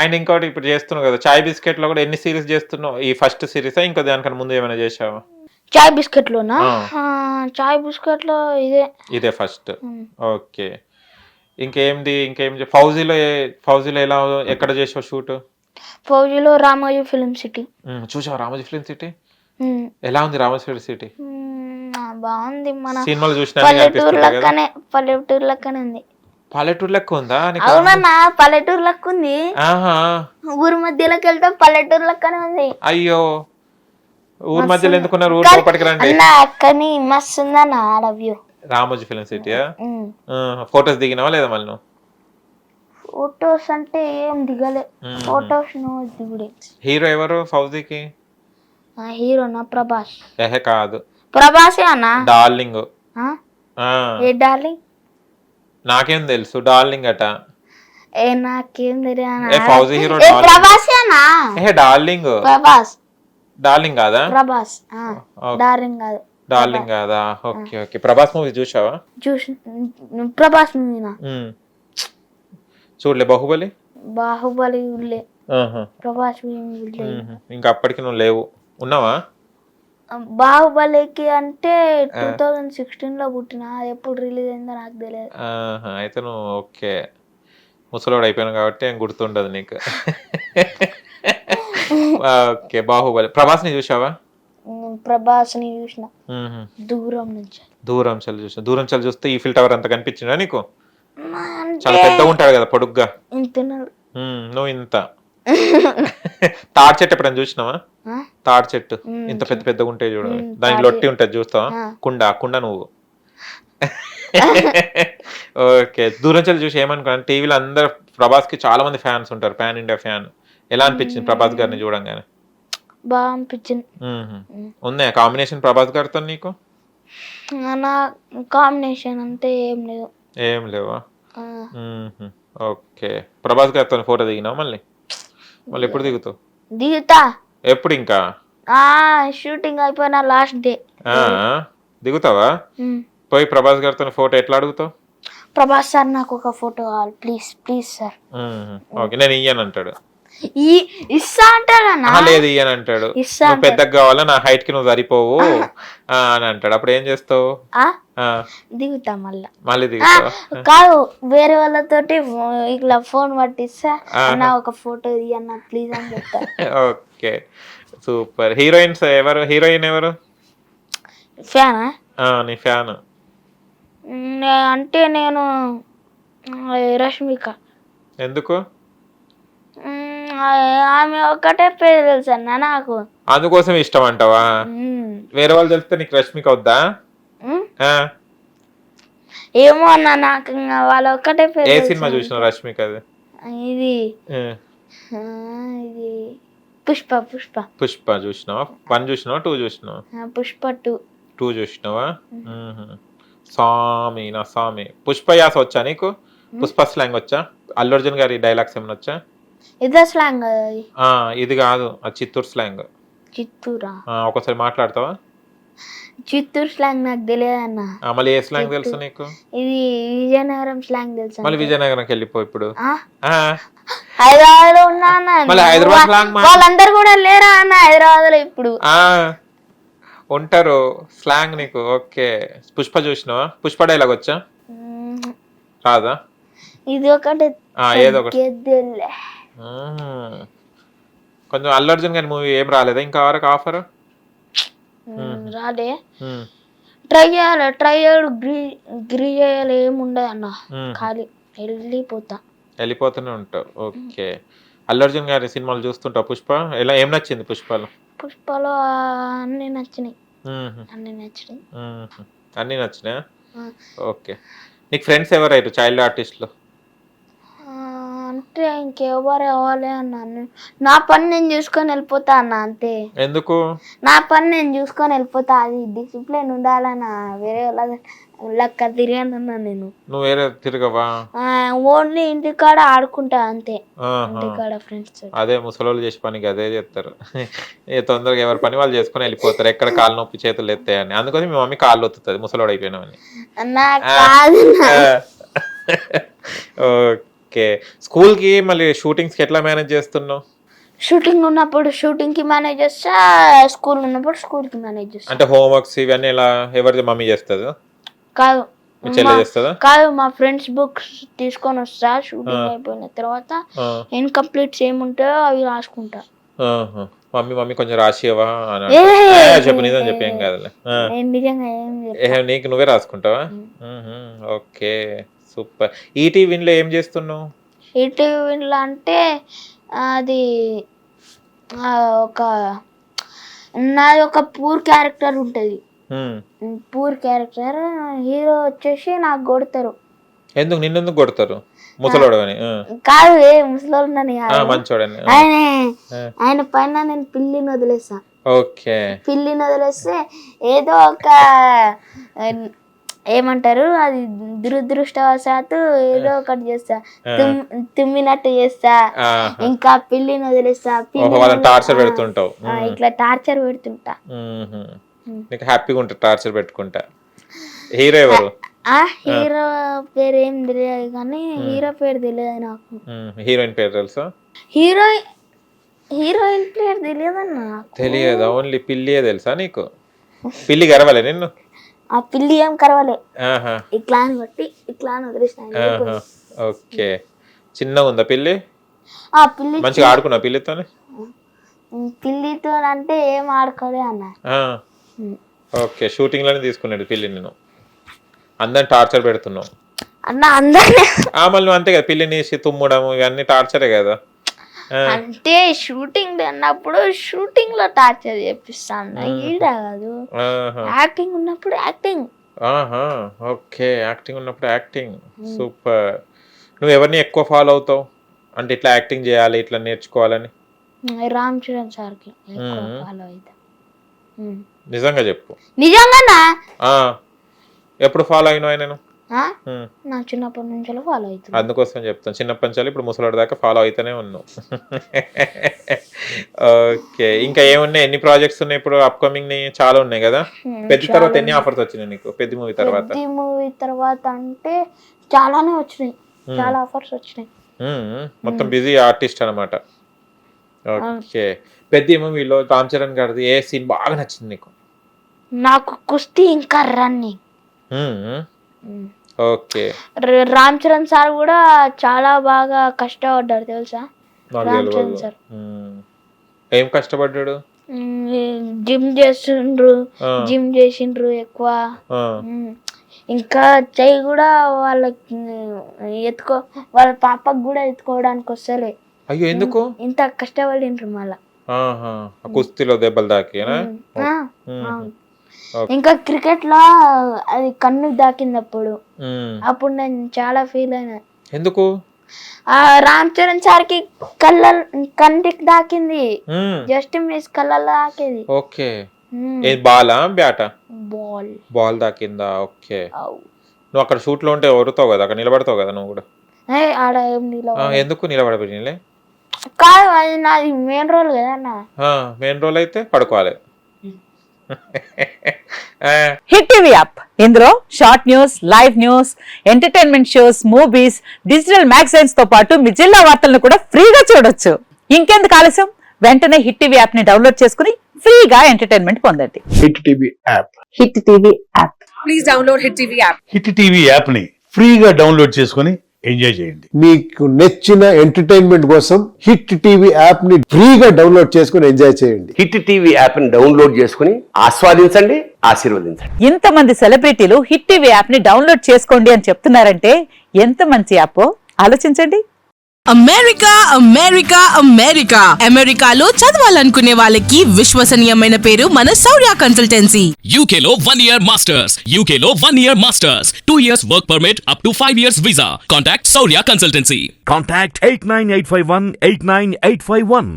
And ఇంకోటి ఇప్పుడు చేస్తున్నావు కదా చాయ్ బిస్కెట్ లో కూడా ఎన్ని సిరీస్ చేస్తున్నావు? ఈ ఫస్ట్ సిరీస్ ఇంకా దానికన్నా ముందు ఏమైనా చేసావా? చాయ్ బిస్కెట్ లోనా? ఆ. చాయ్ బిస్కెట్ లో ఇదే ఇదే ఫస్ట్. ఓకే. ఇంకేం ఫౌజీలో ఎలా ఎక్కడ చేసావు షూట్? ఫౌజీలో రామోజీ ఫిల్మ్ సిటీ. చూసావా రామోజీ ఫిల్మ్ సిటీ? ఎలా ఉంది రామోజీ ఫిల్మ్ సిటీ? బాగుంది. మన సినిమాలు చూసిన పల్లెటూరు లెక్కనే ఉంది. పల్లెటూరు లెక్క ఉందా? అవునన్నా, పల్లెటూరు లెక్క ఉంది. ఊరి మధ్యలోకి వెళ్తే పల్లెటూరు లెక్కనే ఉంది. అయ్యో, ఊరి మధ్యలో ఎందుకున్నారు? ఊరు లోపలికి రండి. కానీ మస్తు ఉందన్న. I love you. Ramoji film సిటీయా? ఫొటోస్ దిగినావా లేదా మళ్ళీ నువ్వు? ఫొటోస్ అంటే ఏం దిగలే. ఫొటోస్ దిగుడే. హీరో ఎవరు ఫౌజీకి? హీరోనా? ప్రభాస్. కాదు, ప్రభాసే అన్న. డార్లింగ్. ఏ డార్లింగ్? నాకేం తెలుసు డార్లింగ్ అట. నాకేం తెలియదు. ఫౌజీ హీరో ప్రభాసే అన్న. డార్లింగ్. ప్రభాస్. డార్లింగ్ కాదా? ప్రభాస్. డార్లింగ్ కాదు. డార్లింగ్ కాదా? Okay okay. ప్రభాస్ మూవీ చూసావా? ప్రభాస్ మూవీనా? చూడలే. బాహుబలి? బాహుబలి చూడలే. ప్రభాస్ చూడలే. ఇంకా అప్పటికి నువ్వు లేవు. ఉన్నావా? బాహుబలికి అంటే 2016 లో పుట్టిన. ఎప్పుడు రిలీజ్ అయిందో నాకు తెలియదు. అయితే నువ్వు ఓకే ముసలోడు అయిపోయాను కాబట్టి ఏం గుర్తుండదు నీకు. ఓకే. బాహుబలి. ప్రభాస్ ని చూసావా? ప్రభాస్ ని చూసిన దూరం నుంచి చూస్తే ఈ ఫిల్ టవర్ అంత కనిపించిందా నీకు? చాలా పెద్దగా ఉంటాడు కదా, పొడుగ్గా. నువ్వు ఇంత. తాడి చెట్టు ఎప్పుడైనా చూసినావా? తాడి చెట్టు ఇంత పెద్ద పెద్దగా ఉంటాయి చూడు, దానికి లొట్టి ఉంటుంది చూస్తావా? కుండ నువ్వు. ఓకే. దూరం నుంచి చూసి ఏమనుకో, టీవీలో అందరు ప్రభాస్ కి చాలా మంది ఫ్యాన్స్ ఉంటారు, పాన్ ఇండియా ఫ్యాన్. ఎలా అనిపించింది ప్రభాస్ గారిని చూడంగానే? బాగా అనిపించింది. ఉన్నాయా కాంబినేషన్ ప్రభాస్ గారితో నీకు? నా కాంబినేషన్ అంటే ఏం లేవా? ఓకే. ప్రభాస్ గారితో ఫోటో దిగినావు? మళ్ళీ ఎప్పుడు దిగుతావు? దిగుతా. ఎప్పుడు? ఇంకా షూటింగ్ అయిపోయిన లాస్ట్ డే దిగుతావా? పోయి ప్రభాస్ గారితో ఫోటో ఎట్లా అడుగుతావు? ప్రభాస్ సార్ నాకు ఒక ఫోటో కావాలి ప్లీజ్ ప్లీజ్ సార్. ఓకే. నేను ఇయ్యను అంటాడు. ఇస్తా అంటాడు. లేదు ఇయ్యను అంటాడు. నువ్వు పెద్దగా కావాలా, నా హైట్ కి నువ్వు సరిపోవు అని అంటాడు. అప్పుడు ఏం చేస్తావు? దిగుతా. మళ్ళీ దిగుతావా? కాదు, వేరే వాళ్ళతోటి ఇట్లా ఫోన్ పట్టిస్తా, నా ఒక ఫోటో ఇయ్యన్నా ప్లీజ్ అని చెప్తా. Okay super. హీరోయిన్స్ ఎవరు? హీరోయిన్ ఎవరు? ఫ్యానా? నీ ఫ్యాన్ అంటే నేను రష్మిక. ఎందుకు? ఆమె ఒక్కటే పేరు తెలుసు అన్న నాకు, అందుకోసం ఇష్టం అంటావా? వేరే వాళ్ళు తెలిస్తే నీకు రష్మిక వద్దా? ఏమో అన్న, నాకు వాళ్ళ ఒక్కటే పేరు. ఏ సినిమా చూసినావు రష్మిక? ఇది పుష్ప చూసినావా? 1 చూసినావా? 2 చూసినావా? పుష్ప 2 చూసినావా? స్వామి. పుష్ప యాస వచ్చా నీకు? పుష్ప స్లాంగ్ వచ్చా? అల్లు అర్జున్ గారి డైలాగ్స్ ఏమైనా వచ్చా? ఇదే స్లాంగ్. ఇది కాదు, అది చిత్తూరు స్లాంగ్. చిత్తూరా? ఒకసారి మాట్లాడతావా? చిత్తూరు స్లాంగ్ నాకు తెలియదు అన్న. మళ్ళీ ఏ స్లాంగ్ తెలుసు నీకు? ఇది విజయనగరం స్లాంగ్ తెలుసు. మళ్ళీ విజయనగరంకి వెళ్ళిపో. ఇప్పుడు హైదరాబాద్ లో ఉన్నా అన్న. మళ్ళీ హైదరాబాద్ స్లాంగ్ వాళ్ళందరూ కూడా లేరా అన్న హైదరాబాద్ లో? ఇప్పుడు ఉంటారు స్లాంగ్ నీకు. ఓకే. పుష్ప చూసినావా? పుష్ప డైలాగ్ వచ్చా? రాదా? ఇది ఒకటి ఏదో ఒకటి. కొంచెం అల్లు అర్జున్ గారి మూవీ ఏం రాలేదా ఇంకా వరకు ఆఫర్? రాలే. ట్రై చేయాలి గ్రీ చేయాలి, ఏముండదు అన్న. ఖాళీ వెళ్ళిపోతూనే ఉంటావు. ఓకే. అల్లు అర్జున్ గారి సినిమాలు చూస్తుంటావు? పుష్ప ఏం నచ్చింది పుష్పలో? పుష్పలో అన్ని నచ్చినాయి. అన్ని నచ్చినాయా? ఓకే. నీకు ఫ్రెండ్స్ ఎవరైరు చైల్డ్ ఆర్టిస్టులు? అంటే ఇంకెవరు అవ్వాలి అన్న. నా పని నేను చూసుకొని వెళ్ళిపోతా అన్న, అంతే. ఎందుకు? నా పని నేను చూసుకొని వెళ్ళిపోతా. అది డిసిప్లిన్ ఉండాలన్న. వేరే వాళ్ళ లెక్క తిరిగానన్నా నేను. నువ్వు వేరే తిరగవా? ఓన్లీ ఇంటికాడ ఆడుకుంటా అంతే. ఇంటికాడ ఫ్రెండ్స్. అదే ముసలోళ్ళు చేసే పనికి అదే చేస్తారు. తొందరగా ఎవరి పని వాళ్ళు చేసుకుని వెళ్ళిపోతారు, ఎక్కడ కాళ్ళు నొప్పి చేతులు ఎత్తాయని. అందుకని మీ మమ్మీ కాళ్ళు ఒత్తుతుంది ముసలోడు అయిపోయినామని. ఓకే. స్కూల్ కి మళ్ళీ షూటింగ్స్ కి ఎట్లా మేనేజ్ చేస్తున్నావు? షూటింగ్ ఉన్నప్పుడు షూటింగ్ కి మేనేజ్ చేస్తా, స్కూల్ ఉన్నప్పుడు స్కూల్ కి మేనేజ్ చేస్తా. అంటే హోంవర్క్స్ ఇవన్నీ ఎలా ఎవరిది మమ్మీ చేస్తుందా? కాదు, మీ చెల్లె చేస్తుందా? కాదు, మా ఫ్రెండ్స్ బుక్స్ తీసుకొని వస్తా. షూటింగ్ అయిపోయిన తర్వాత ఇన్కంప్లీట్స్ ఏముంటాయో అవి రాసుకుంటా. మమ్మీ కొంచెం రాసివా అని చెప్పు, నిజం చెప్పి ఏం కాదులే. నిజంగా నీకు నువ్వే రాసుకుంటావా? Okay, super. ఈటీవీలో ఏం చేస్తున్నావు? ఈటీవీలో అంటే అది ఒక నాది ఒక పూర్ క్యారెక్టర్ ఉంటుంది. పూర్ క్యారెక్టర్, హీరో వచ్చేసి నాకు కొడతారు. ఎందుకు నిన్నెందుకు కొడతారు? ముసలోడని కాదు, ముసలోడని మంచోడని. ఆయన పైన నేను పిల్లిని వదిలేస్తా. ఓకే, పిల్లిని వదిలేస్తే ఏదో ఒక ఏమంటారు, అది దురదృష్టవశాత్తు ఏదో ఒకటి చేస్తా, తుమ్మినట్టు చేస్తా, ఇంకా పిల్లిని వదిలేస్తా. టార్చర్ పెడుతుంటావు, ఇట్లా టార్చర్ పెడుతుంటా. నీకు హ్యాపీగా ఉంటుంది టార్చర్ పెట్టుకుంటా. హీరో ఎవరు? హీరో పేరు ఏం తెలియదు కానీ హీరో పేరు తెలియదు నాకు. హీరోయిన్ పేరు తెలుసా? హీరోయిన్ పేరు తెలియదు అన్న. తెలియదు, ఓన్లీ పిల్లియే తెలుసా నీకు? పిల్లి గరవలే నిన్ను? ఆ పిల్లి ఏం కరవలే, ఇట్లా అని బట్టి ఇట్లా అని వదిలేసిన. ఓకే, చిన్నగా ఉందా పిల్లి? ఆ పిల్లి మంచిగా ఆడుకున్నా పిల్లితోనే? పిల్లితో అంటే ఏం ఆడుకోలే అన్న. ఓకే, షూటింగ్ లోనే తీసుకున్నాడు పిల్లి. నేను అందరిని టార్చర్ పెడుతున్నావు అన్న. అందరినీ మళ్ళీ నువ్వు అంతే కదా, పిల్లిని తుమ్మడం ఇవన్నీ టార్చరే కదా. అంటే షూటింగ్ అన్నప్పుడు షూటింగ్ లో టార్చర్ చేపిస్తాను, ఈడ కాదు. యాక్టింగ్ ఉన్నప్పుడు యాక్టింగ్. ఓకే, యాక్టింగ్ ఉన్నప్పుడు యాక్టింగ్. సూపర్. నువ్వు ఎవరిని ఎక్కువ ఫాలో అవుతావు అంటే ఇట్లా యాక్టింగ్ చేయాలి ఇట్లా నేర్చుకోవాలని? రామ్ చరణ్ సార్కి ఫాలో అవుతా. నిజంగా చెప్పు. నిజంగానా? ఎప్పుడు ఫాలో అయినా నేను నా చిన్నప్పటి నుంచి ఫాలో అవుతుంది. అందుకోసం చెప్తాను, చిన్నప్పటి నుంచి ఇప్పుడు ముసలాడు దాకా ఫాలో అవుతూనే ఉన్నావు. ఓకే, ఇంకా ఏమున్నాయి? ఎన్ని ప్రాజెక్ట్స్ ఉన్నాయి ఇప్పుడు అప్కమింగ్? చాలా ఉన్నాయి కదా. పెద్ద తర్వాత ఎన్ని ఆఫర్స్ వచ్చినాయి నీకు? పెద్ద మూవీ తర్వాత? పెద్ద మూవీ తర్వాత అంటే చాలానే వచ్చినాయి, చాలా ఆఫర్స్ వచ్చినాయి. మొత్తం బిజీ ఆర్టిస్ట్ అనమాట. ఓకే, పెద్ద మూవీలో రామ్ చరణ్ గారిది ఏ సీన్ బాగా నచ్చింది నీకు? నాకు కుస్తీ ఇంకా running. Okay, Ram Charan sir కూడా చాలా బాగా కష్టపడ్డాడు తెలుసా? రామ్ చరణ్ సార్ ఏం కష్టపడ్డాడు? జిమ్ చేసిండ్రు ఎక్కువ. ఇంకా చెయ్యి కూడా వాళ్ళకి వాళ్ళ పాపకు కూడా ఎత్తుకోవడానికి వస్తలే. అయ్యో, ఎందుకు ఇంత కష్టపడిండ్రు మళ్ళా కుస్తీలో దెబ్బలు దాకి? ఇంకా క్రికెట్ లో అది కన్ను దాకింది అప్పుడు నేను చాలా ఫీల్ అయినా. ఎందుకు? రామ్ చరణ్ సార్ కి కంటికి దాకింది, జస్ట్ మిస్ కళ్ళల్లో దాకేది. ఓకే, బాలా బ్యాటా? బాల్ దాకిందా? ఓకే, నువ్వు అక్కడ షూట్ లో ఉంటే ఎవరుతావు కదా, అక్కడ నిలబడతావు కదా నువ్వు కూడా? ఆడ ఎందుకు నిలబడబడి? కాదు, అది నాది మెయిన్ రోల్ కదా అన్న. మెయిన్ రోల్ అయితే పడుకోవాలి. హిట్ టీవీ యాప్, ఇందులో short news, live news, entertainment shows, movies, digital magazines తో పాటు మీ జిల్లా వార్తలను కూడా ఫ్రీగా చూడొచ్చు. ఇంకెందుకు ఆలస్యం, వెంటనే హిట్ టీవీ యాప్ ని డౌన్లోడ్ చేసుకుని ఫ్రీగా ఎంటర్టైన్మెంట్ పొందండి. Hit TV app. Hit TV app. Please download hit TV app. Hit TV app ని ఫ్రీగా డౌన్లోడ్ చేసుకుని ఎంజాయ్ చేయండి. మీకు నచ్చిన ఎంటర్టైన్మెంట్ కోసం హిట్ టీవీ యాప్ ని ఫ్రీగా డౌన్లోడ్ చేసుకుని ఎంజాయ్ చేయండి. హిట్ టీవీ యాప్ ని డౌన్లోడ్ చేసుకుని ఆస్వాదించండి, ఆశీర్వదించండి. ఇంతమంది సెలబ్రిటీలు హిట్ టీవీ యాప్ ని డౌన్లోడ్ చేసుకోండి అని చెప్తున్నారంటే ఎంత మంచి యాప్ ఆలోచించండి. అమెరికా అమెరికా అమెరికా అమెరికాలో చదవాలనుకునే వాళ్ళకి విశ్వసనీయమైన పేరు మన శౌర్య కన్సల్టెన్సీ. UK లో 1 year masters. UK లో 1 year masters. 2 years work permit up to 5 years visa. Contact Saurya Consultancy. Contact 89851 89851.